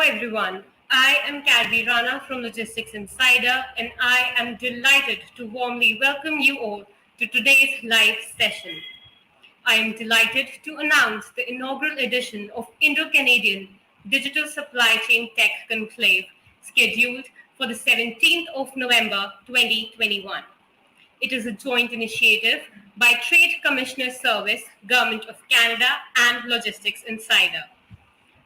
everyone. I am Kadri Rana from Logistics Insider, and I am delighted to warmly welcome you all to today's live session. I am delighted to announce the inaugural edition of Indo-Canadian Digital Supply Chain Tech Conclave, scheduled for the 17th of November 2021. It is a joint initiative by Trade Commissioner Service, Government of Canada, and Logistics Insider.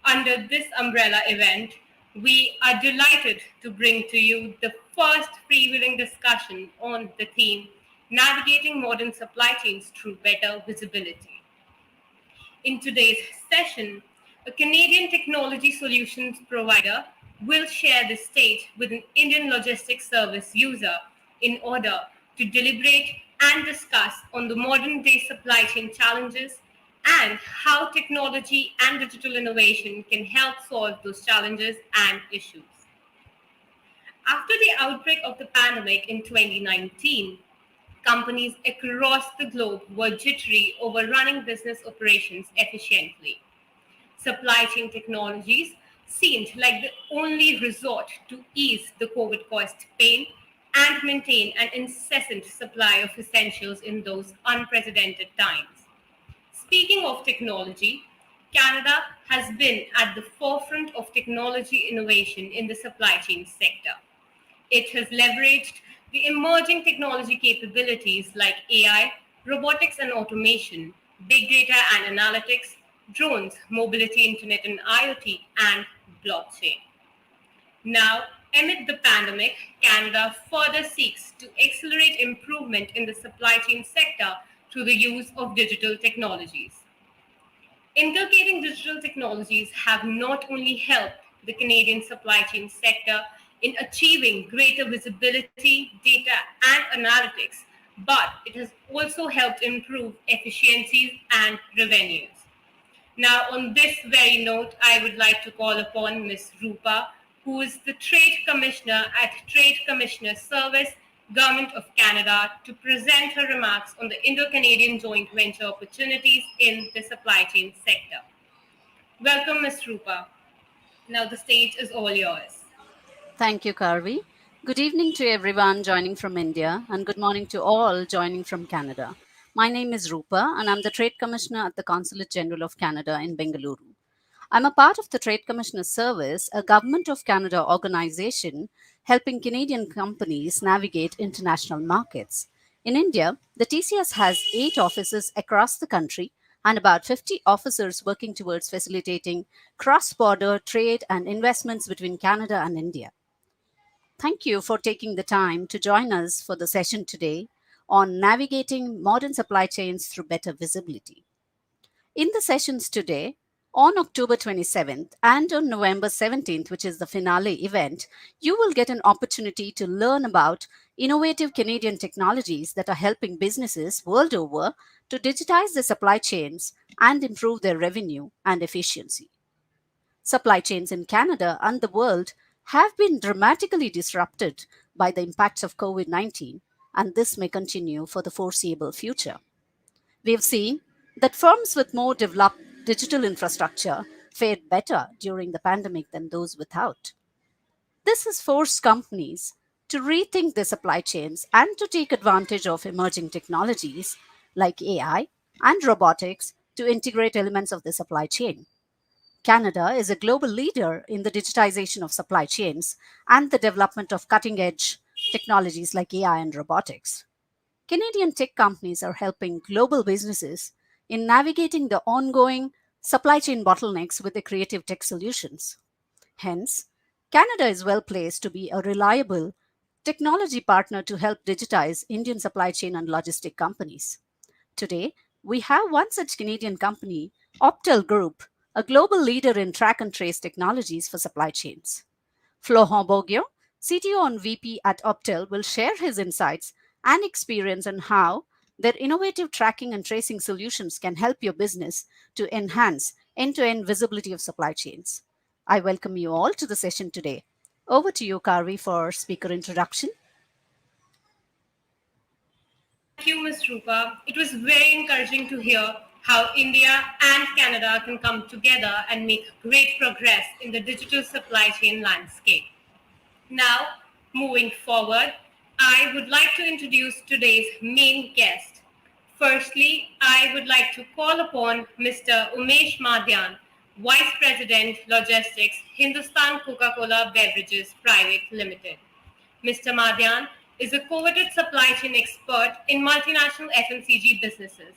Under this umbrella event, we are delighted to bring to you the first freewheeling discussion on the theme Navigating Modern Supply Chains Through Better Visibility. In today's session, a Canadian technology solutions provider will share the stage with an Indian logistics service user in order to deliberate and discuss on the modern day supply chain challenges and how technology and digital innovation can help solve those challenges and issues. After the outbreak of the pandemic in 2019, companies across the globe were jittery over running business operations efficiently. Supply chain technologies seemed like the only resort to ease the COVID caused pain and maintain an incessant supply of essentials in those unprecedented times. Speaking of technology, Canada has been at the forefront of technology innovation in the supply chain sector. It has leveraged the emerging technology capabilities like AI, robotics and automation, big data and analytics, drones, mobility, internet and IoT, and blockchain. Now, amid the pandemic, Canada further seeks to accelerate improvement in the supply chain sector through the use of digital technologies. Inculcating digital technologies have not only helped the Canadian supply chain sector in achieving greater visibility, data, and analytics, but it has also helped improve efficiencies and revenues. Now, on this very note, I would like to call upon Ms. Rupa, who is the Trade Commissioner at Trade Commissioner Service, Government of Canada, to present her remarks on the Indo-Canadian joint venture opportunities in the supply chain sector. Welcome, Ms. Rupa. Now the stage is all yours. Thank you, Karvi. Good evening to everyone joining from India, and good morning to all joining from Canada. My name is Rupa, and I'm the Trade Commissioner at the Consulate General of Canada in Bengaluru. I'm a part of the Trade Commissioner Service, a Government of Canada organization helping Canadian companies navigate international markets. In India, the TCS has 8 offices across the country and about 50 officers working towards facilitating cross border trade and investments between Canada and India. Thank you for taking the time to join us for the session today on navigating modern supply chains through better visibility. In the sessions today, on October 27th and on November 17th, which is the finale event, you will get an opportunity to learn about innovative Canadian technologies that are helping businesses world over to digitize their supply chains and improve their revenue and efficiency. Supply chains in Canada and the world have been dramatically disrupted by the impacts of COVID 19, and this may continue for the foreseeable future. We have seen that firms with more developed digital infrastructure fared better during the pandemic than those without. This has forced companies to rethink their supply chains and to take advantage of emerging technologies like AI and robotics to integrate elements of the supply chain. Canada is a global leader in the digitization of supply chains and the development of cutting edge technologies like AI and robotics. Canadian tech companies are helping global businesses in navigating the ongoing supply chain bottlenecks with their creative tech solutions. Hence, Canada is well placed to be a reliable technology partner to help digitize Indian supply chain and logistic companies. Today, we have one such Canadian company, Optel Group, a global leader in track and trace technologies for supply chains. Florent Bouguin, CTO and VP at Optel, will share his insights and experience on how their innovative tracking and tracing solutions can help your business to enhance end-to-end visibility of supply chains. I welcome you all to the session today. Over to you, Karvi, for speaker introduction. Thank you, Ms. Rupa. It was very encouraging to hear how India and Canada can come together and make great progress in the digital supply chain landscape. Now, moving forward, I would like to introduce today's main guest. Firstly, I would like to call upon Mr. Umesh Madhyan, Vice President Logistics, Hindustan Coca-Cola Beverages Private Limited. Mr. Madhyan is a coveted supply chain expert in multinational FMCG businesses.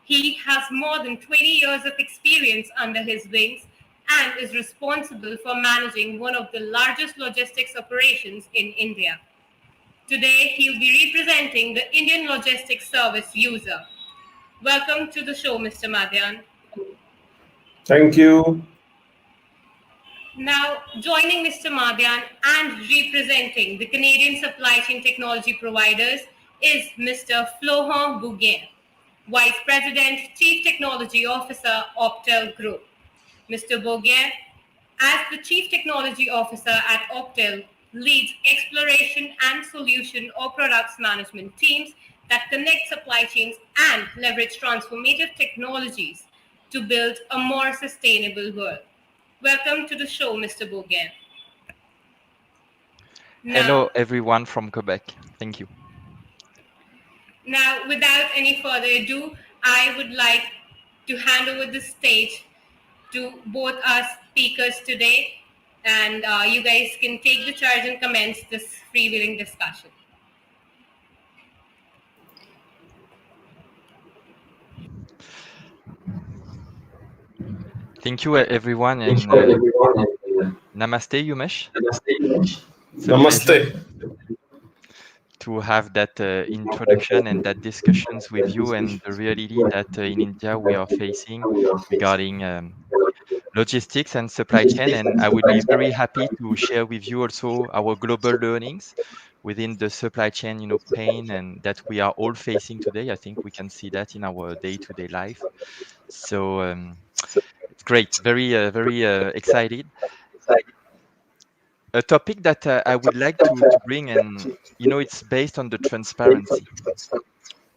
He has more than 20 years of experience under his wings and is responsible for managing one of the largest logistics operations in India. Today, he will be representing the Indian Logistics Service user. Welcome to the show, Mr. Madhyan. Thank you. Now, joining Mr. Madhyan and representing the Canadian supply chain technology providers is Mr. Florent Bouguin, Vice President, Chief Technology Officer, Optel Group. Mr. Bouguin, as the Chief Technology Officer at Optel, leads exploration and solution or products management teams that connect supply chains and leverage transformative technologies to build a more sustainable world. Welcome to the show, Mr. Bouguin. Hello, everyone from Quebec. Thank you. Now, without any further ado, I would like to hand over the stage to both our speakers today, and you guys can take the charge and commence this freewheeling discussion. Thank you, everyone, and namaste, Umesh. Namaste. To have that introduction and that discussions with you and the reality that in India we are facing regarding logistics and supply chain. And I would be very happy to share with you also our global learnings within the supply chain, pain and that we are all facing today. I think we can see that in our day-to-day life. So it's great, very excited. A topic that I would like to bring, and it's based on the transparency.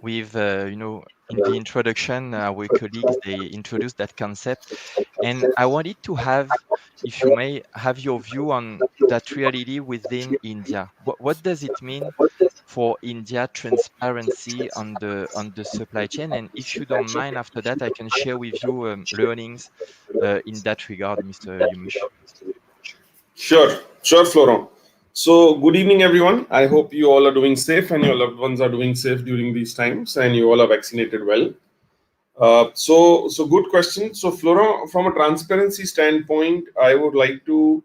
With in the introduction, our colleagues they introduced that concept, and I wanted to have, if you may, have your view on that reality within India. What does it mean for India transparency on the supply chain? And if you don't mind, after that, I can share with you learnings in that regard, Mr. Umesh. Sure, Florent. So, good evening, everyone. I hope you all are doing safe and your loved ones are doing safe during these times, and you all are vaccinated well. So good question. So, Florent, from a transparency standpoint, I would like to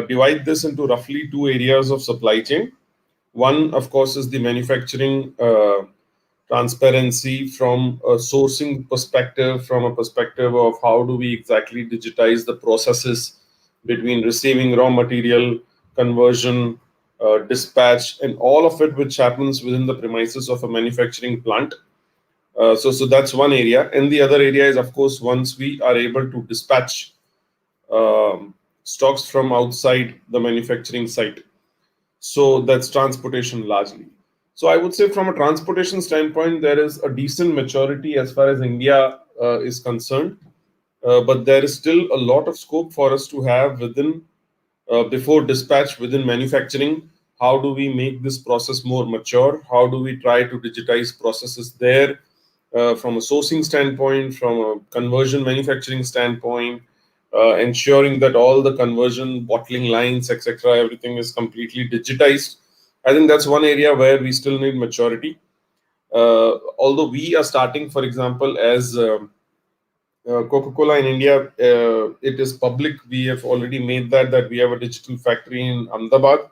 divide this into roughly two areas of supply chain. One, of course, is the manufacturing transparency from a sourcing perspective, from a perspective of how do we exactly digitize the processes between receiving raw material, conversion, dispatch, and all of it which happens within the premises of a manufacturing plant. So that's one area. And the other area is, of course, once we are able to dispatch stocks from outside the manufacturing site. So that's transportation largely. So I would say from a transportation standpoint, there is a decent maturity as far as India is concerned. But there is still a lot of scope for us to have within, before dispatch within manufacturing. How do we make this process more mature? How do we try to digitize processes there from a sourcing standpoint, from a conversion manufacturing standpoint, ensuring that all the conversion, bottling lines, etc., everything is completely digitized. I think that's one area where we still need maturity. Although we are starting, for example, as Coca-Cola in India, it is public. We have already made that we have a digital factory in Ahmedabad,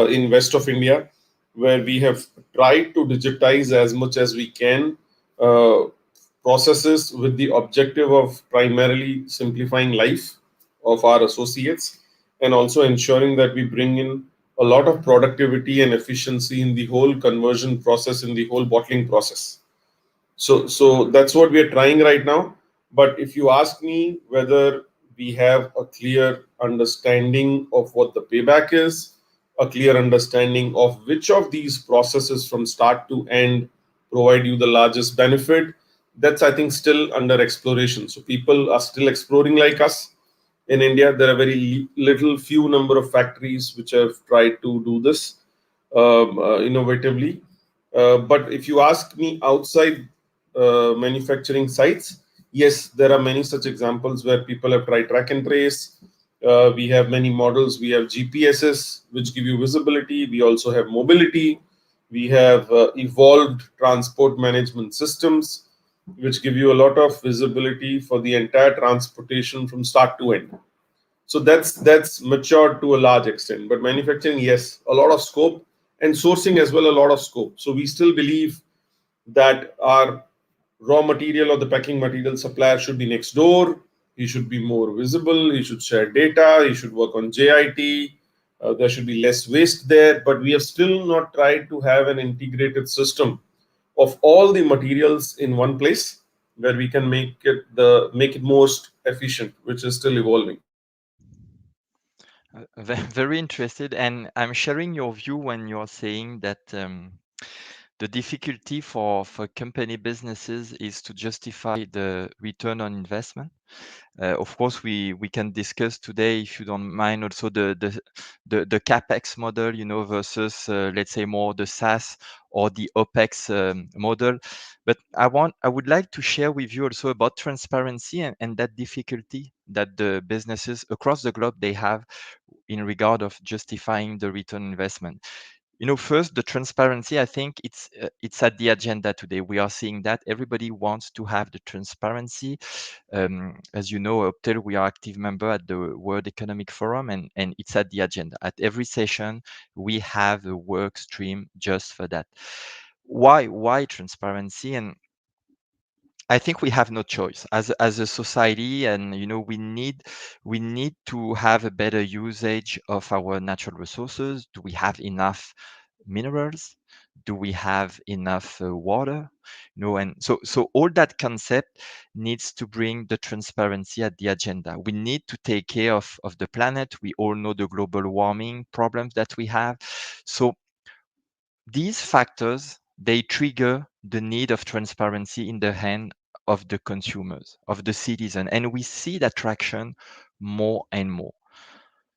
in west of India, where we have tried to digitize as much as we can processes with the objective of primarily simplifying life of our associates and also ensuring that we bring in a lot of productivity and efficiency in the whole conversion process, in the whole bottling process. So that's what we are trying right now. But if you ask me whether we have a clear understanding of what the payback is, a clear understanding of which of these processes from start to end provide you the largest benefit, that's, I think, still under exploration. So people are still exploring like us. In India, there are very little few number of factories which have tried to do this innovatively. But if you ask me outside manufacturing sites, yes, there are many such examples where people have tried track and trace. We have many models. We have GPSs, which give you visibility. We also have mobility. We have evolved transport management systems, which give you a lot of visibility for the entire transportation from start to end. So that's matured to a large extent. But manufacturing, yes, a lot of scope, and sourcing as well, a lot of scope. So we still believe that our raw material or the packing material supplier should be next door. He should be more visible. He should share data. He should work on JIT. There should be less waste there. But we have still not tried to have an integrated system of all the materials in one place where we can make it most efficient, which is still evolving. Very interested, and I'm sharing your view when you're saying that the difficulty for company businesses is to justify the return on investment. Of course, we can discuss today, if you don't mind, also the capex model, versus let's say more the SaaS or the OpEx model. But I would like to share with you also about transparency and that difficulty that the businesses across the globe they have in regard of justifying the return on investment. First, the transparency, I think it's at the agenda today. We are seeing that everybody wants to have the transparency. As you know, Optel, we are active member at the World Economic Forum, and it's at the agenda. At every session, we have a work stream just for that. Why transparency? And I think we have no choice as a society, and we need to have a better usage of our natural resources. Do we have enough minerals? Do we have enough water? And so all that concept needs to bring the transparency at the agenda. We need to take care of the planet. We all know the global warming problems that we have. So these factors, they trigger the need of transparency in the hand of the consumers, of the citizen, and we see that traction more and more.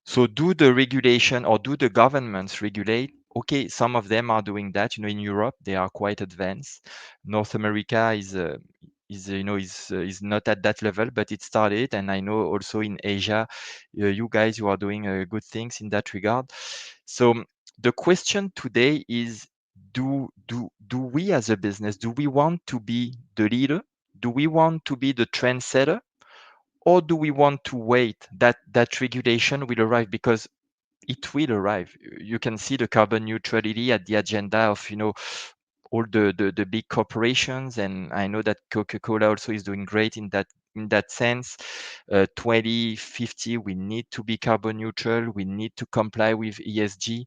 So do the regulation or do the governments regulate? Okay, some of them are doing that. In Europe, they are quite advanced. North America is not at that level, but it started. And I know also in Asia, you guys, you are doing good things in that regard. So the question today is, do we as a business, do we want to be the leader? Do we want to be the trendsetter? Or do we want to wait that regulation will arrive? Because it will arrive. You can see the carbon neutrality at the agenda of all the big corporations, and I know that Coca-Cola also is doing great in that sense. 2050, we need to be carbon neutral. We need to comply with ESG.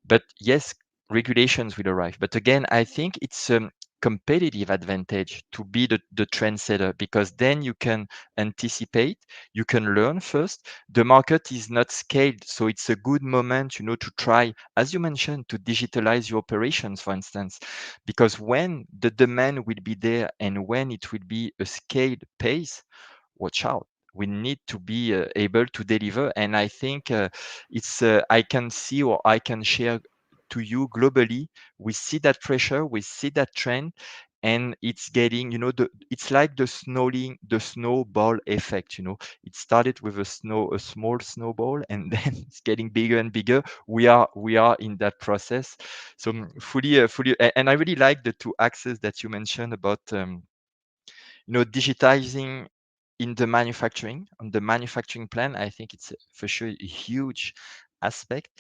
But yes, regulations will arrive. But again, I think it's a competitive advantage to be the trendsetter, because then you can anticipate, you can learn first. The market is not scaled, so it's a good moment, to try, as you mentioned, to digitalize your operations, for instance, because when the demand will be there and when it will be a scaled pace, watch out. We need to be able to deliver. And I think I can see, or I can share to you globally, we see that pressure, we see that trend, and it's getting, it's like the snowball effect. It started with a small snowball, and then it's getting bigger and bigger. We are in that process. So fully, and I really like the two axes that you mentioned about digitizing in the manufacturing, on the manufacturing plan. I think it's for sure a huge aspect.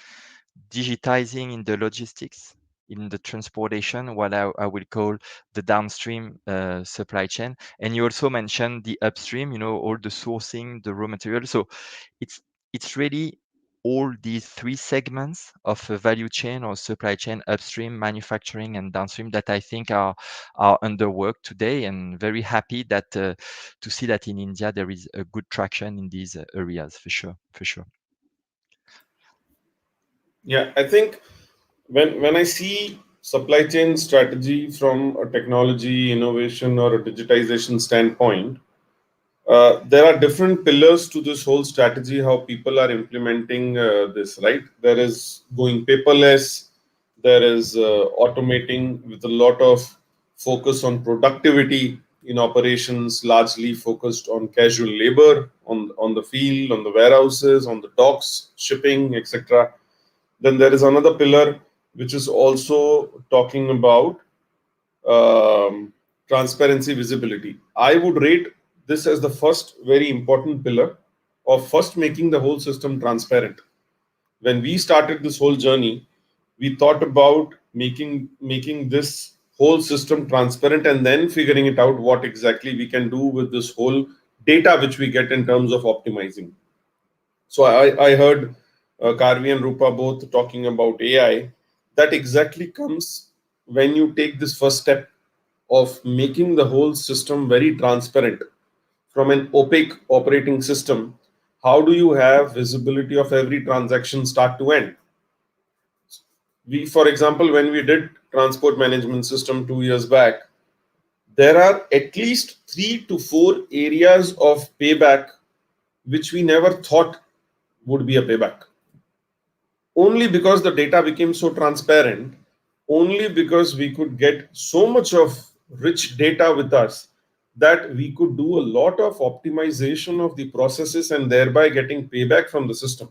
Digitizing in the logistics, in the transportation, what I will call the downstream supply chain. And you also mentioned the upstream, all the sourcing, the raw material. So it's really all these three segments of a value chain or supply chain: upstream, manufacturing, and downstream, that I think are under work today, and very happy that to see that in India there is a good traction in these areas, for sure. Yeah, I think when I see supply chain strategy from a technology, innovation, or a digitization standpoint, there are different pillars to this whole strategy, how people are implementing this, right? There is going paperless, there is automating with a lot of focus on productivity in operations, largely focused on casual labor, on the field, on the warehouses, on the docks, shipping, etc. Then there is another pillar which is also talking about um, transparency, visibility. I would rate this as the first very important pillar of first making the whole system transparent. When we started this whole journey, we thought about making this whole system transparent and then figuring it out what exactly we can do with this whole data which we get in terms of optimizing. So I heard Karvi and Rupa both talking about AI. That exactly comes when you take this first step of making the whole system very transparent from an opaque operating system. How do you have visibility of every transaction start to end? We, for example, when we did transport management system 2 years back, there are at least 3 to 4 areas of payback which we never thought would be a payback. Only because the data became so transparent, only because we could get so much of rich data with us that we could do a lot of optimization of the processes and thereby getting payback from the system.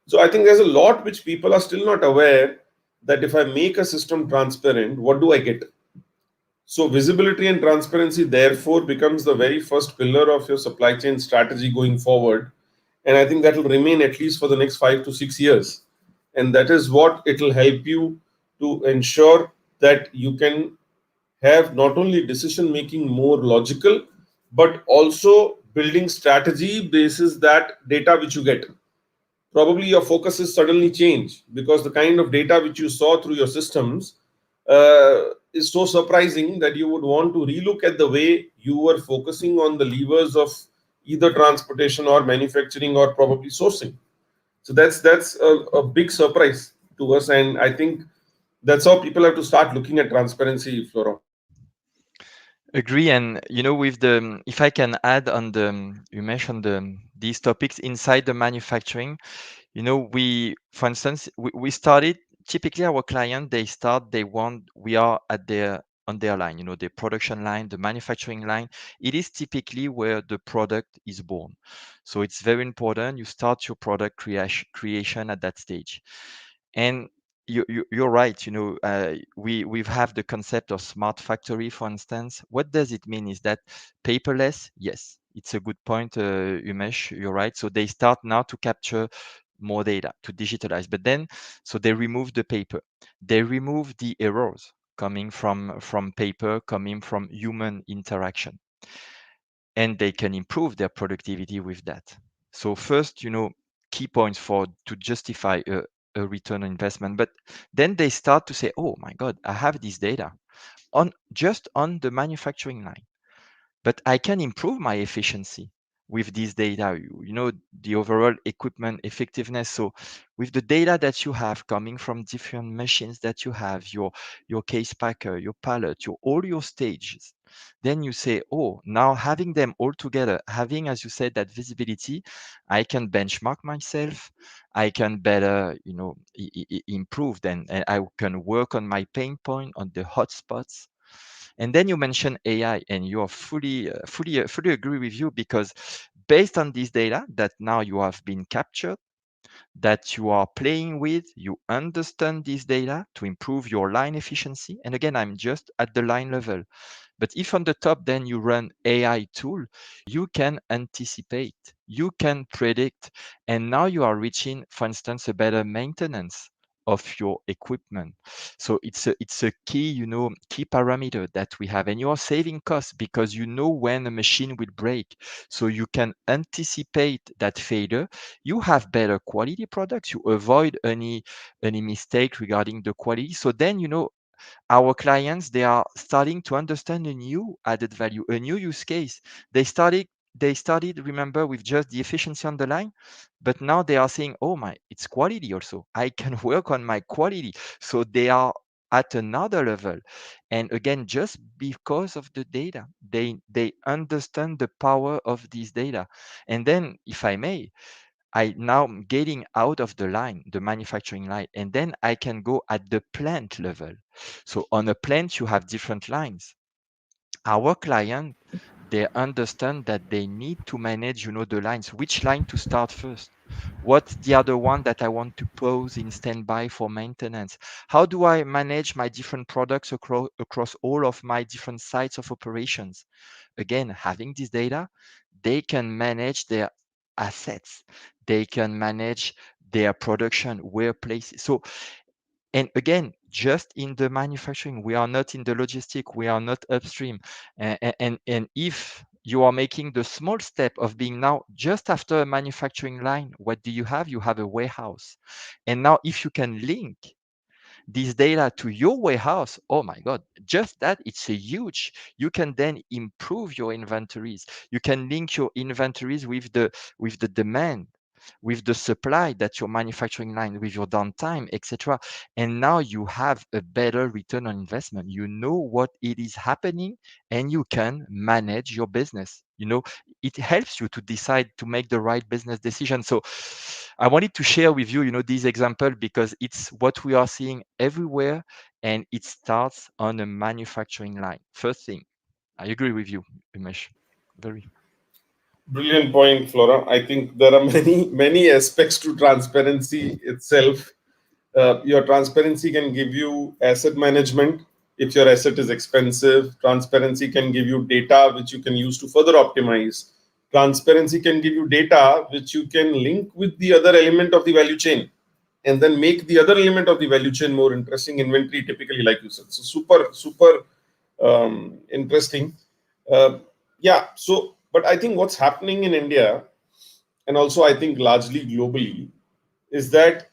So I think there's a lot which people are still not aware that if I make a system transparent, what do I get? So visibility and transparency therefore becomes the very first pillar of your supply chain strategy going forward. And I think that will remain at least for the next 5 to 6 years. And that is what it will help you to ensure that you can have not only decision making more logical, but also building strategy basis that data which you get. Probably your focuses suddenly change because the kind of data which you saw through your systems is so surprising that you would want to relook at the way you were focusing on the levers of either transportation or manufacturing or probably sourcing. So that's a big surprise to us, and I think that's how people have to start looking at transparency, Flora. Agree. And with the, if I can add on you mentioned these topics inside the manufacturing. We, for instance, we started, typically our client, we are at on their line, the production line, the manufacturing line. It is typically where the product is born. So it's very important you start your product creation at that stage. And you're right. We have the concept of smart factory, for instance. What does it mean? Is that paperless? Yes, it's a good point, Umesh. You're right. So they start now to capture more data, to digitalize. But then, so they remove the paper, they remove the errors coming from paper, coming from human interaction, and they can improve their productivity with that. So first, key points for to justify a return on investment. But then they start to say, oh my God, I have this data on just on the manufacturing line, but I can improve my efficiency with this data, the overall equipment effectiveness. So with the data that you have coming from different machines that you have, your case packer, your pallet, all your stages, then you say, oh, now having them all together, having, as you said, that visibility, I can benchmark myself, I can better, improve, then and I can work on my pain point, on the hotspots. And then you mentioned AI, and you are fully agree with you, because based on this data that now you have been captured, that you are playing with, you understand this data to improve your line efficiency. And again, I'm just at the line level. But if on the top, then you run AI tool, you can anticipate, you can predict, and now you are reaching, for instance, a better maintenance of your equipment. So it's a key, key parameter that we have, and you are saving costs because you know when a machine will break, so you can anticipate that failure. You have better quality products. You avoid any mistake regarding the quality. So then our clients, they are starting to understand a new added value, a new use case. They started, remember, with just the efficiency on the line, but now they are saying, oh my, it's quality also. I can work on my quality. So they are at another level. And again, just because of the data, they understand the power of this data. And then, if I may, I now am getting out of the line, the manufacturing line, and then I can go at the plant level. So on a plant, you have different lines. Our client, they understand that they need to manage, the lines, which line to start first. What's the other one that I want to pause in standby for maintenance? How do I manage my different products across all of my different sites of operations? Again, having this data, they can manage their assets. They can manage their production, where places. So, and again, just in the manufacturing, we are not in the logistic, we are not upstream. And if you are making the small step of being now just after a manufacturing line, what do you have? You have a warehouse. And now if you can link this data to your warehouse, oh my God, just that, it's a huge. You can then improve your inventories. You can link your inventories with the demand, with the supply that your manufacturing line, with your downtime, etc. And now you have a better return on investment. You know what it is happening, and you can manage your business. It helps you to decide to make the right business decision. So I wanted to share with you, this example, because it's what we are seeing everywhere, and it starts on a manufacturing line. First thing, I agree with you, Umesh. Very. Brilliant point, Flora. I think there are many aspects to transparency itself. Your transparency can give you asset management. If your asset is expensive, transparency can give you data which you can use to further optimize. Transparency can give you data which you can link with the other element of the value chain, and then make the other element of the value chain more interesting. Inventory, typically, like you said. So super interesting. Yeah. So, but I think what's happening in India, and also I think largely globally, is that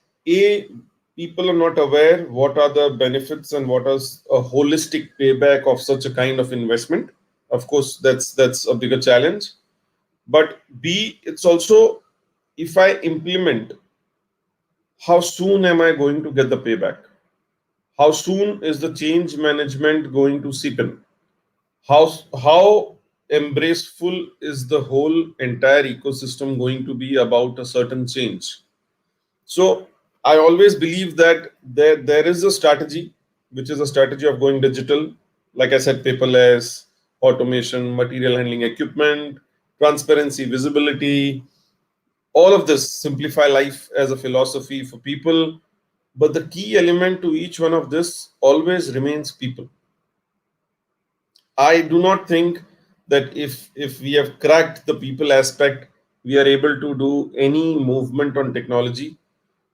people are not aware what are the benefits and what is a holistic payback of such a kind of investment. Of course, that's a bigger challenge. But B, it's also, if I implement, how soon am I going to get the payback? How soon is the change management going to seep in? How embraceful is the whole entire ecosystem going to be about a certain change? So I always believe that there is a strategy, which is a strategy of going digital. Like I said, paperless, automation, material handling equipment, transparency, visibility, all of this simplify life as a philosophy for people. But the key element to each one of this always remains people. I do not think that if we have cracked the people aspect, we are able to do any movement on technology.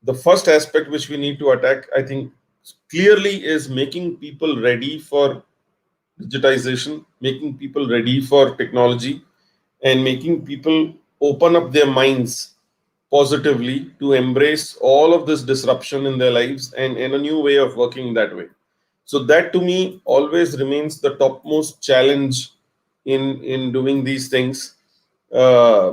The first aspect which we need to attack, I think, clearly is making people ready for digitization, making people ready for technology, and making people open up their minds positively to embrace all of this disruption in their lives and a new way of working that way. So that to me always remains the topmost challenge in doing these things, uh,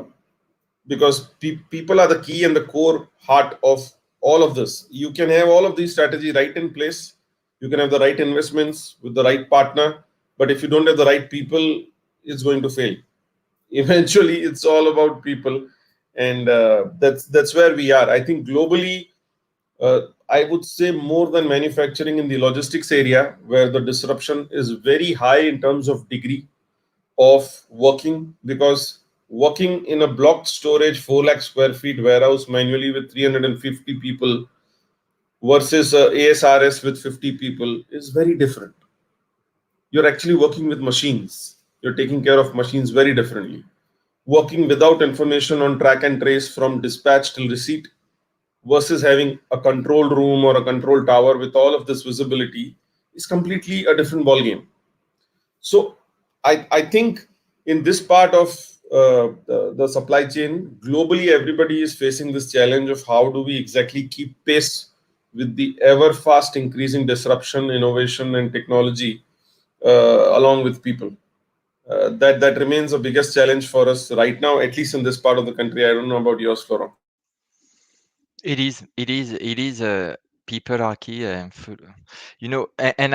because people are the key and the core heart of all of this. You can have all of these strategy right in place, you can have the right investments with the right partner, but if you don't have the right people, it's going to fail. Eventually it's all about people. And that's where we are, I think, globally. I would say more than manufacturing, in the logistics area, where the disruption is very high in terms of degree of working, because working in a blocked storage 4 lakh square feet warehouse manually with 350 people versus a ASRS with 50 people is very different. You're actually working with machines, you're taking care of machines very differently. Working without information on track and trace from dispatch till receipt versus having a control room or a control tower with all of this visibility is completely a different ballgame. So I think in this part of the supply chain, globally, everybody is facing this challenge of how do we exactly keep pace with the ever fast increasing disruption, innovation, and technology, along with people. That remains the biggest challenge for us right now, at least in this part of the country. I don't know about yours, Florent. It is people are key. And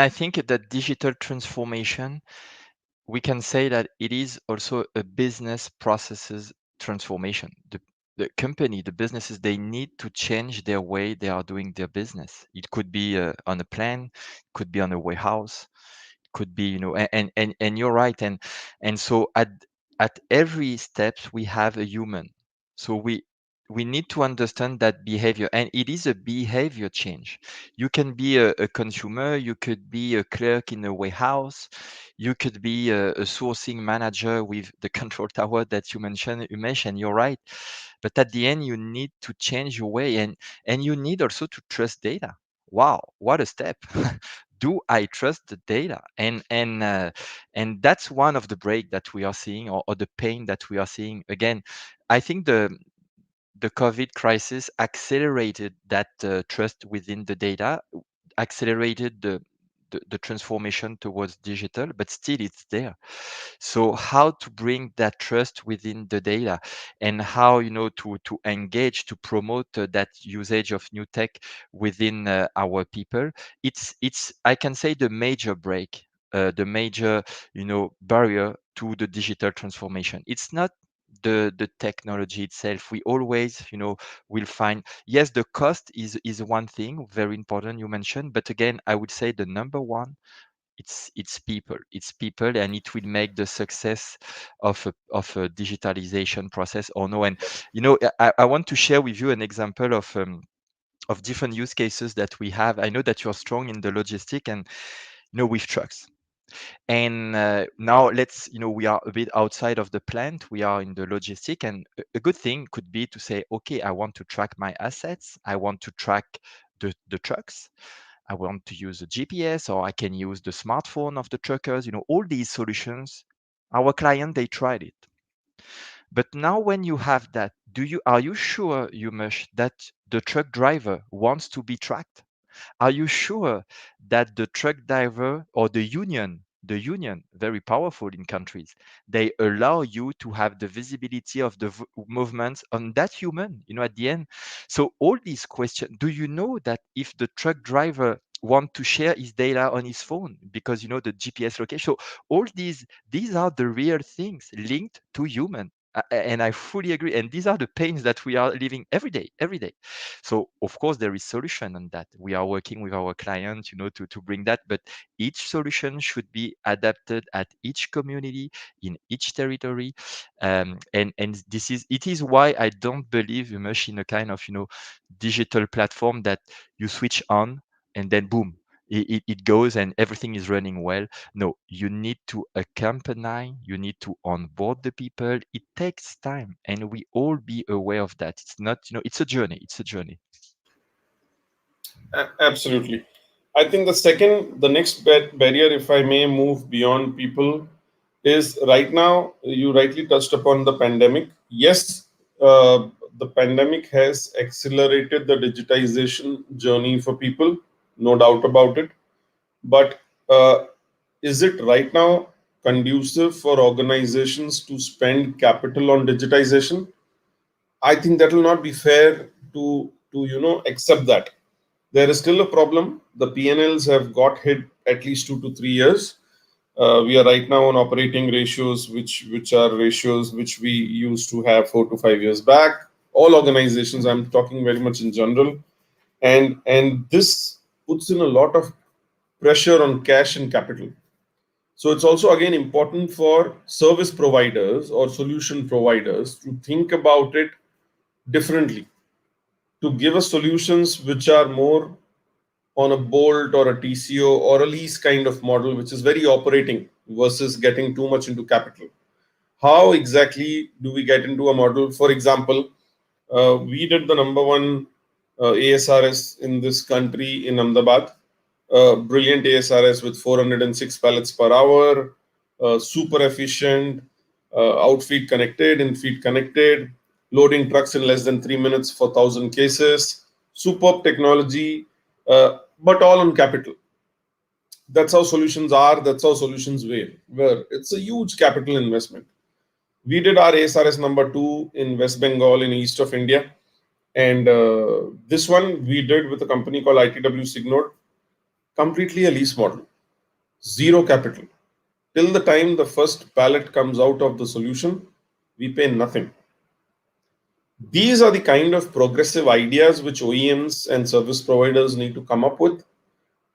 I think that digital transformation, we can say that it is also a business processes transformation. The company, the businesses, they need to change their way they are doing their business. It could be on a plan, could be on a warehouse, could be, and you're right. And so at every steps we have a human. So we need to understand that behavior, and it is a behavior change. You can be a consumer, you could be a clerk in a warehouse, you could be a sourcing manager with the control tower that you mentioned, Umesh, and you're right. But at the end, you need to change your way, and you need also to trust data. Wow, what a step! Do I trust the data? And that's one of the break that we are seeing, or the pain that we are seeing. Again, I think the COVID crisis accelerated that trust within the data, accelerated the transformation towards digital, but still it's there. So how to bring that trust within the data, and how to engage, to promote that usage of new tech within our people. It's I can say the major break, the major barrier to the digital transformation. It's not the technology itself. We always will find, yes, the cost is one thing very important you mentioned, but again, I would say the number one, it's people, and it will make the success of a digitalization process or no. And I want to share with you an example of different use cases that we have. I know that you're strong in the logistic, and with trucks. And now let's, we are a bit outside of the plant. We are in the logistic, and a good thing could be to say, okay, I want to track my assets. I want to track the trucks. I want to use a GPS, or I can use the smartphone of the truckers. All these solutions, our client, they tried it. But now when you have that, are you sure, Umesh, that the truck driver wants to be tracked? Are you sure that the truck driver or the union, very powerful in countries, they allow you to have the visibility of the movements on that human, at the end? So all these questions, do you know that if the truck driver want to share his data on his phone, because the GPS location? So all these are the real things linked to human. And I fully agree. And these are the pains that we are living every day. So of course there is solution on that. We are working with our clients, to bring that, but each solution should be adapted at each community, in each territory. And it is why I don't believe much in a kind of digital platform that you switch on and then boom, it goes and everything is running well. No, you need to accompany, you need to onboard the people. It takes time, and we all be aware of that. It's not, it's a journey. It's a journey. Absolutely. I think the next barrier, if I may move beyond people, is right now, you rightly touched upon the pandemic. Yes, the pandemic has accelerated the digitization journey for people, no doubt about it. But is it right now conducive for organizations to spend capital on digitization? I think that will not be fair to accept that. There is still a problem. The P&Ls have got hit at least 2 to 3 years. We are right now on operating ratios, which are ratios which we used to have 4 to 5 years back. All organizations, I'm talking very much in general, and this puts in a lot of pressure on cash and capital. So it's also again important for service providers or solution providers to think about it differently, to give us solutions which are more on a bolt or a TCO or a lease kind of model, which is very operating versus getting too much into capital. How exactly do we get into a model? For example, we did the number one ASRS in this country in Ahmedabad. Brilliant ASRS with 406 pallets per hour, super efficient, outfeed connected, in-feed connected, loading trucks in less than 3 minutes for 1,000 cases. Superb technology, but all on capital. That's how solutions are. That's how solutions were. It's a huge capital investment. We did our ASRS number 2 in West Bengal in east of India, And this one we did with a company called ITW Signode, completely a lease model, zero capital. Till the time the first pallet comes out of the solution, we pay nothing. These are the kind of progressive ideas which OEMs and service providers need to come up with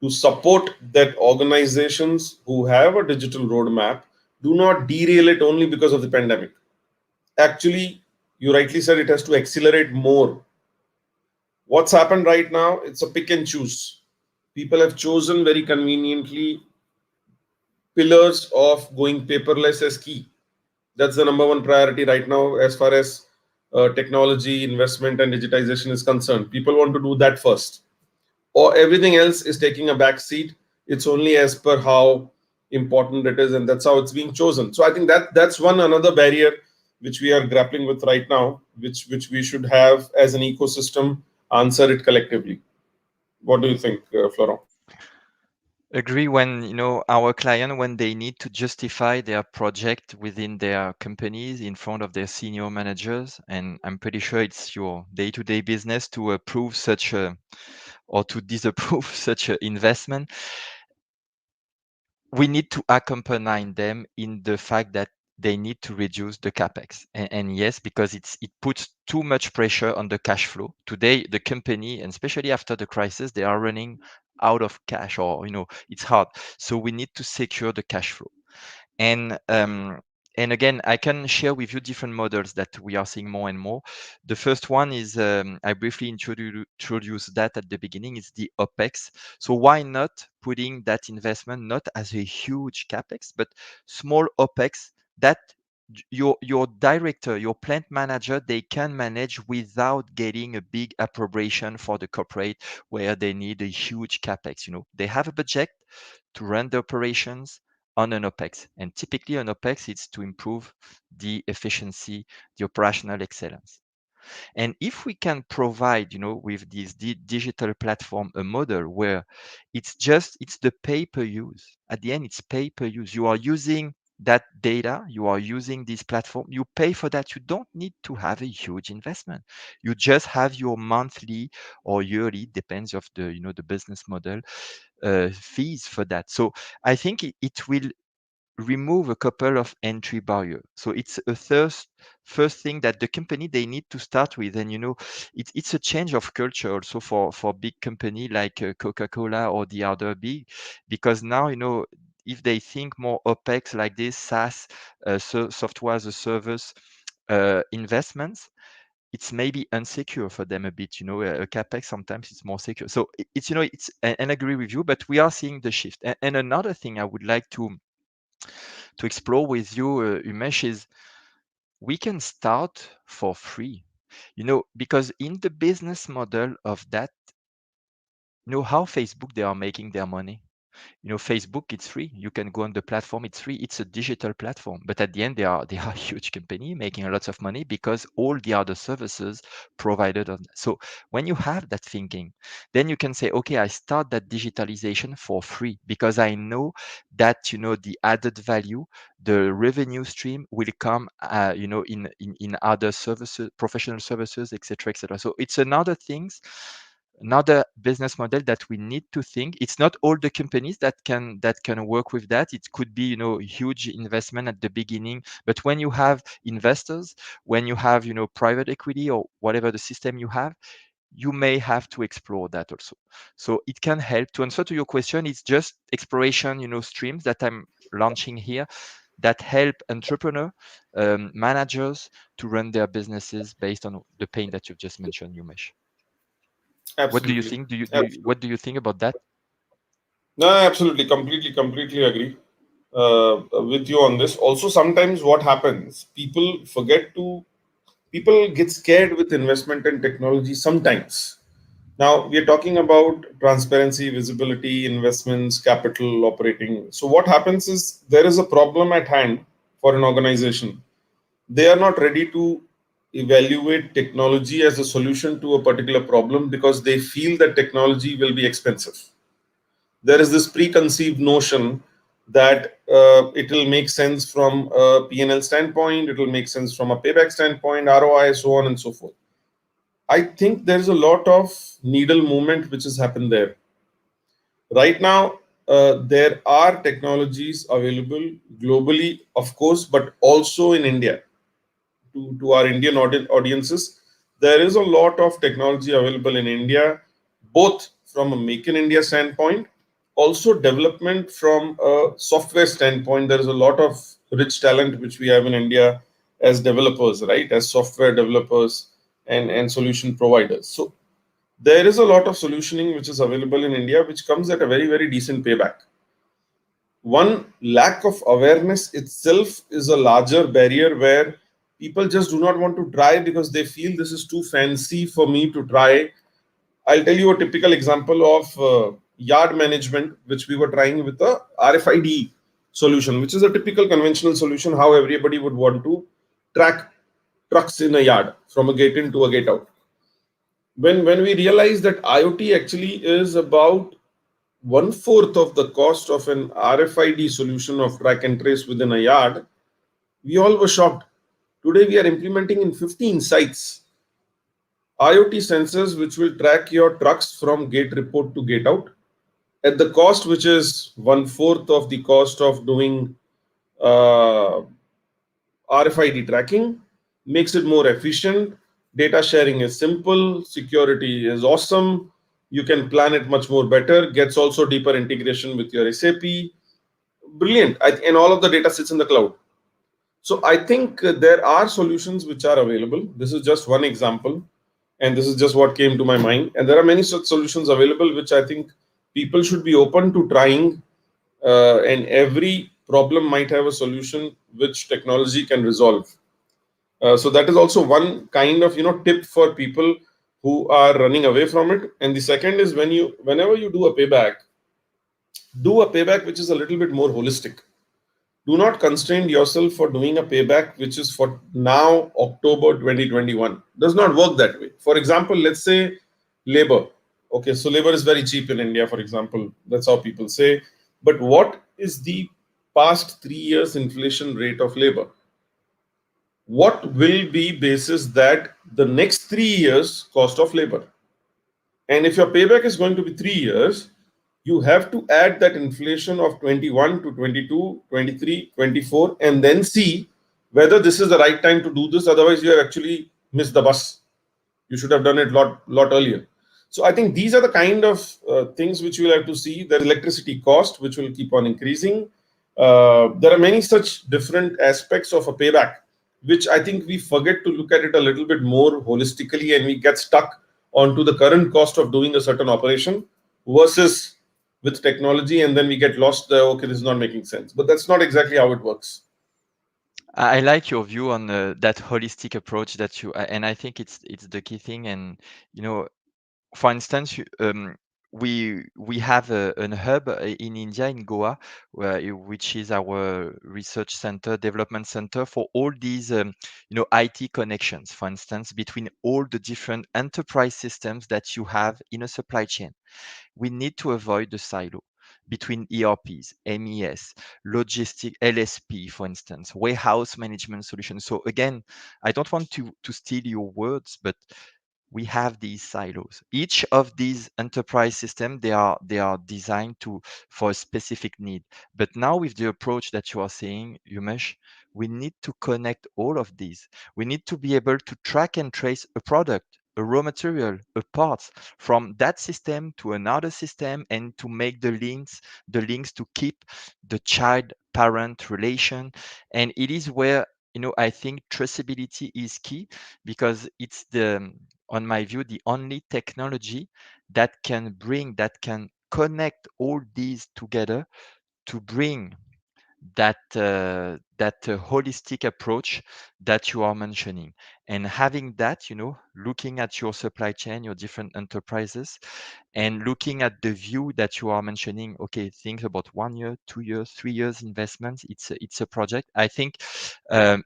to support that organizations who have a digital roadmap do not derail it only because of the pandemic. Actually, you rightly said it has to accelerate more. What's happened right now, it's a pick and choose. People have chosen very conveniently pillars of going paperless as key. That's the number one priority right now as far as technology, investment, and digitization is concerned. People want to do that first, or everything else is taking a back seat. It's only as per how important it is, and that's how it's being chosen. So I think that's one another barrier which we are grappling with right now, which we should have as an ecosystem answer it collectively. What do you think, Florent? Agree. When our client, when they need to justify their project within their companies in front of their senior managers, and I'm pretty sure it's your day-to-day business to approve such a or to disapprove such an investment, we need to accompany them in the fact that they need to reduce the capex. And yes, because it puts too much pressure on the cash flow. Today, the company, and especially after the crisis, they are running out of cash, or it's hard. So we need to secure the cash flow. And again, I can share with you different models that we are seeing more and more. The first one is, I briefly introduced that at the beginning, is the OPEX. So why not putting that investment not as a huge CAPEX, but small OPEX that your director, your plant manager, they can manage without getting a big appropriation for the corporate where they need a huge CAPEX. They have a budget to run the operations on an OPEX. And typically an OPEX is to improve the efficiency, the operational excellence. And if we can provide, with this digital platform, a model where it's the pay per use. At the end, it's pay per use. You are using that data, you are using this platform, you pay for that. You don't need to have a huge investment. You just have your monthly or yearly, depends of the business model, fees for that. So I think it will remove a couple of entry barriers. So it's a first thing that the company, they need to start with. And it's a change of culture also for big company like Coca-Cola or the other big, because now if they think more OPEX like this, SaaS, software as a service investments, it's maybe unsecure for them a bit. A capex sometimes it's more secure. So it's and I agree with you, but we are seeing the shift. And another thing I would like to explore with you, Umesh, is we can start for free. Because in the business model of that, how Facebook, they are making their money. Facebook, it's free. You can go on the platform, it's free. It's a digital platform. But at the end, they are a huge company making a lot of money because all the other services provided on that. So when you have that thinking, then you can say, okay, I start that digitalization for free because I know that the added value, the revenue stream will come in other services, professional services, etc., etc. So it's another business model that we need to think. It's not all the companies that can work with that. It could be huge investment at the beginning, but when you have investors, when you have private equity or whatever the system you have, you may have to explore that also. So it can help. To answer to your question, it's just exploration streams that I'm launching here that help entrepreneur managers to run their businesses based on the pain that you've just mentioned, Umesh. What do you Absolutely. think? What Absolutely. do you think about that? No, absolutely. Completely agree with you on this. Also, sometimes what happens, people get scared with investment and technology sometimes. Now, we are talking about transparency, visibility, investments, capital, operating. So, what happens is there is a problem at hand for an organization. They are not ready to evaluate technology as a solution to a particular problem because they feel that technology will be expensive. There is this preconceived notion that it will make sense from a P&L standpoint, it will make sense from a payback standpoint, ROI, so on and so forth. I think there's a lot of needle movement which has happened there. Right now, there are technologies available globally, of course, but also in India. To our Indian audiences, there is a lot of technology available in India, both from a Make in India standpoint, also development from a software standpoint. There is a lot of rich talent which we have in India as developers, right? As software developers and solution providers. So there is a lot of solutioning which is available in India, which comes at a very, very decent payback. One, lack of awareness itself is a larger barrier where people just do not want to try because they feel this is too fancy for me to try. I'll tell you a typical example of yard management, which we were trying with a RFID solution, which is a typical conventional solution how everybody would want to track trucks in a yard from a gate in to a gate out. When we realize that IoT actually is about one fourth of the cost of an RFID solution of track and trace within a yard, we all were shocked. Today we are implementing in 15 sites IoT sensors which will track your trucks from gate report to gate out at the cost which is one fourth of the cost of doing uh, RFID tracking, makes it more efficient. Data sharing is simple, security is awesome. You can plan it much more better, gets also deeper integration with your SAP. Brilliant. And all of the data sits in the cloud. So I think there are solutions which are available. This is just one example, and this is just what came to my mind. And there are many such solutions available which I think people should be open to trying. And every problem might have a solution which technology can resolve. So that is also one kind of tip for people who are running away from it. And the second is whenever you do a payback which is a little bit more holistic. Do not constrain yourself for doing a payback which is for now October 2021. Does not work that way. For example, let's say labor. Okay, so labor is very cheap in India, for example. That's how people say. But what is the past 3 years inflation rate of labor? What will be basis that the next 3 years cost of labor? And if your payback is going to be 3 years, you have to add that inflation of 21 to 22, 23, 24, and then see whether this is the right time to do this. Otherwise, you have actually missed the bus. You should have done it lot earlier. So I think these are the kind of things which you will have to see. The electricity cost, which will keep on increasing. There are many such different aspects of a payback, which I think we forget to look at it a little bit more holistically, and we get stuck onto the current cost of doing a certain operation versus with technology, and then we get lost there. Okay, this is not making sense, but that's not exactly how it works. I like your view on that holistic approach that you, and I think it's the key thing. And for instance, we have an hub in India, in Goa, which is our research center, development center for all these IT connections. For instance, between all the different enterprise systems that you have in a supply chain, we need to avoid the silo between ERPs, MES, logistic, LSP, for instance, warehouse management solutions. So again, I don't want to steal your words, but we have these silos. Each of these enterprise systems, they are designed to for a specific need. But now with the approach that you are saying, Umesh, we need to connect all of these. We need to be able to track and trace a product, a raw material, a parts from that system to another system, and to make the links to keep the child parent relation. And it is where I think traceability is key, because it's on my view, the only technology that can connect all these together to bring that holistic approach that you are mentioning. And having that, looking at your supply chain, your different enterprises, and looking at the view that you are mentioning. Okay, think about 1 year, 2 years, 3 years investments. It's a project. I think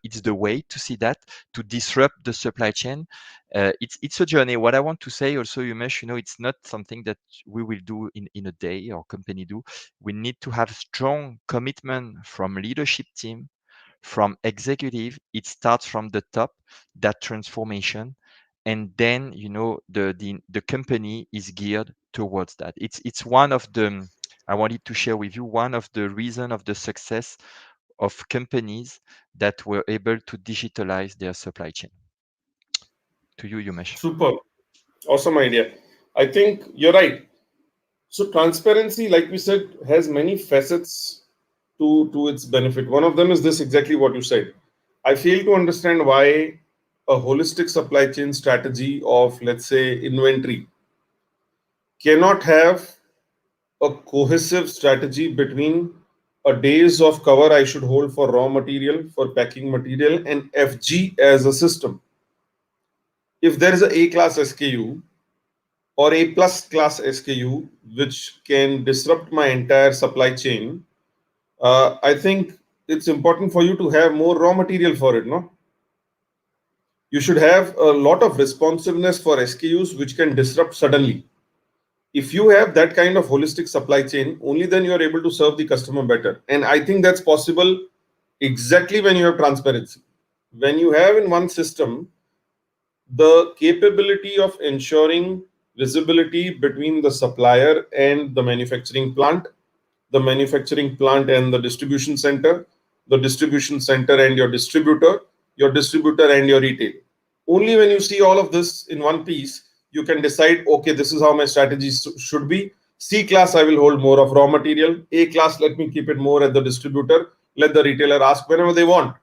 it's the way to see that, to disrupt the supply chain. It's a journey. What I want to say also, Umesh, it's not something that we will do in a day, or company do. We need to have strong commitment from leadership team, from executive. It starts from the top, that transformation. and then the company is geared towards that. It's one of the, I wanted to share with you, one of the reason of the success of companies that were able to digitalize their supply chain. To you, Umesh. Super. Awesome idea. I think you're right. So transparency, like we said, has many facets to its benefit. One of them is this, exactly what you said. I fail to understand why a holistic supply chain strategy of, let's say, inventory cannot have a cohesive strategy between a days of cover I should hold for raw material, for packing material, and FG as a system. If there is a A class SKU or A plus class SKU which can disrupt my entire supply chain, I think it's important for you to have more raw material for it, no? You should have a lot of responsiveness for SKUs which can disrupt suddenly. If you have that kind of holistic supply chain, only then you are able to serve the customer better. And I think that's possible exactly when you have transparency. When you have in one system the capability of ensuring visibility between the supplier and the manufacturing plant and the distribution center, the distribution center and your distributor and your retail. Only when you see all of this in one piece, you can decide, okay, this is how my strategy should be. C class, I will hold more of raw material. A class, let me keep it more at the distributor. Let the retailer ask whenever they want.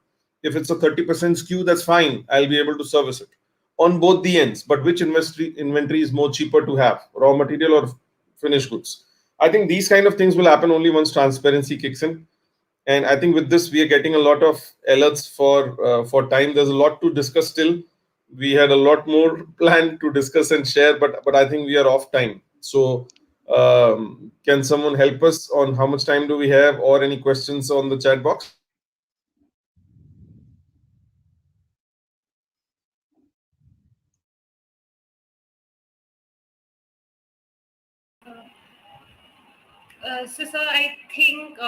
If it's a 30% SKU, that's fine. I'll be able to service it on both the ends. But which inventory is more cheaper to have, raw material or finished goods? I think these kind of things will happen only once transparency kicks in. And I think with this, we are getting a lot of alerts for time. There's a lot to discuss still. We had a lot more planned to discuss and share, but I think we are off time. So can someone help us on how much time do we have, or any questions on the chat box? Sir, I think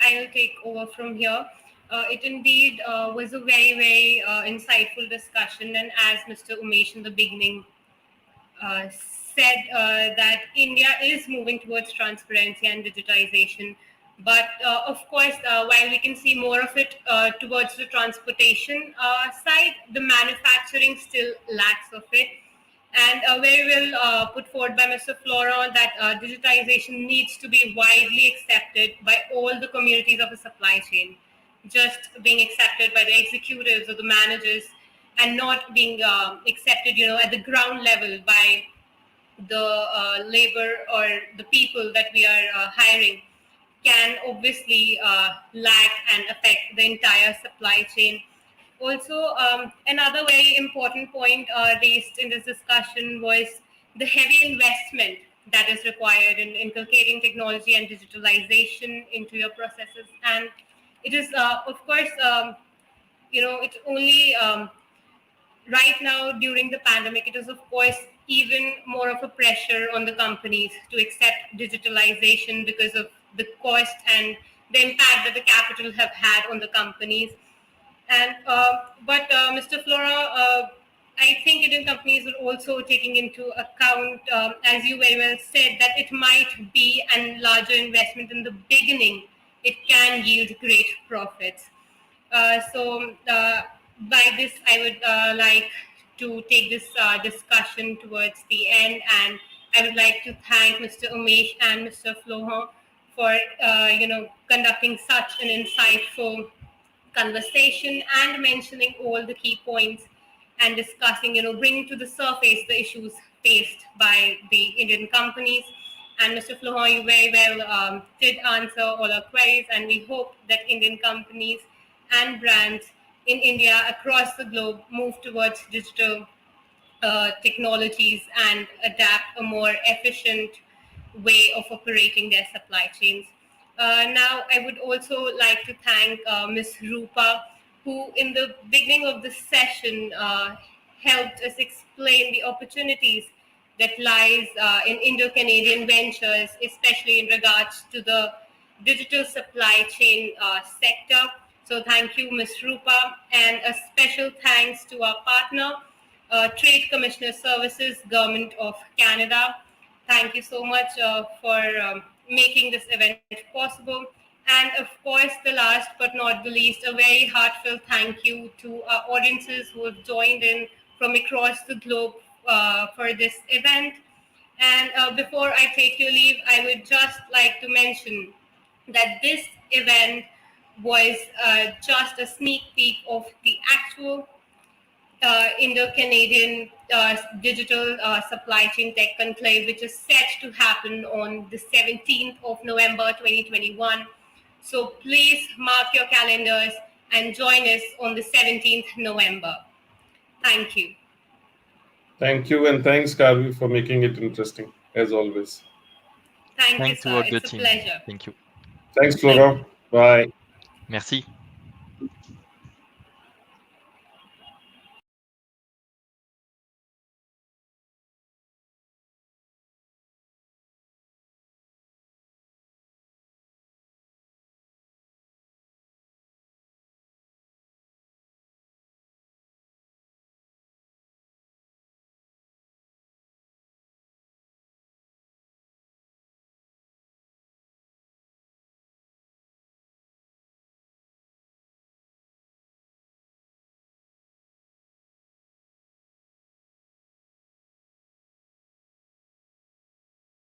I will take over from here. It indeed was a very, very insightful discussion. And as Mr. Umesh in the beginning uh, said, that India is moving towards transparency and digitization. But of course, while we can see more of it towards the transportation side, the manufacturing still lacks of it. And very well put forward by Mr. Florent that digitization needs to be widely accepted by all the communities of the supply chain, just being accepted by the executives or the managers, and not being accepted, at the ground level by the labor or the people that we are hiring, can obviously lag and affect the entire supply chain. Also, another very important point raised in this discussion was the heavy investment that is required in inculcating technology and digitalization into your processes. And it is, of course, it's only right now during the pandemic, it is, of course, even more of a pressure on the companies to accept digitalization because of the cost and the impact that the capital have had on the companies. And Mr. Flora, I think Indian companies are also taking into account, as you very well said, that it might be a larger investment in the beginning. It can yield great profits. By this, I would like to take this discussion towards the end, and I would like to thank Mr. Umesh and Mr. Florent for conducting such an insightful conversation and mentioning all the key points and discussing, bringing to the surface the issues faced by the Indian companies. And Mr. Florent, you very well did answer all our queries, and we hope that Indian companies and brands in India across the globe move towards digital technologies and adapt a more efficient way of operating their supply chains. Now, I would also like to thank Ms. Rupa, who in the beginning of the session helped us explain the opportunities that lies in Indo-Canadian ventures, especially in regards to the digital supply chain sector. So thank you, Ms. Rupa, and a special thanks to our partner, Trade Commissioner Services, Government of Canada. Thank you so much for making this event possible. And of course, the last but not the least, a very heartfelt thank you to our audiences who have joined in from across the globe for this event. And before I take your leave, I would just like to mention that this event was just a sneak peek of the actual Indo-Canadian digital supply chain tech conclave, which is set to happen on the 17th of November 2021. So please mark your calendars and join us on the 17th November. Thank you. Thank you, and thanks, Karvi, for making it interesting, as always. Thank you, Thanks to sir. all the It's a team. pleasure. Thank you. Thanks, Flora. Bye. Merci.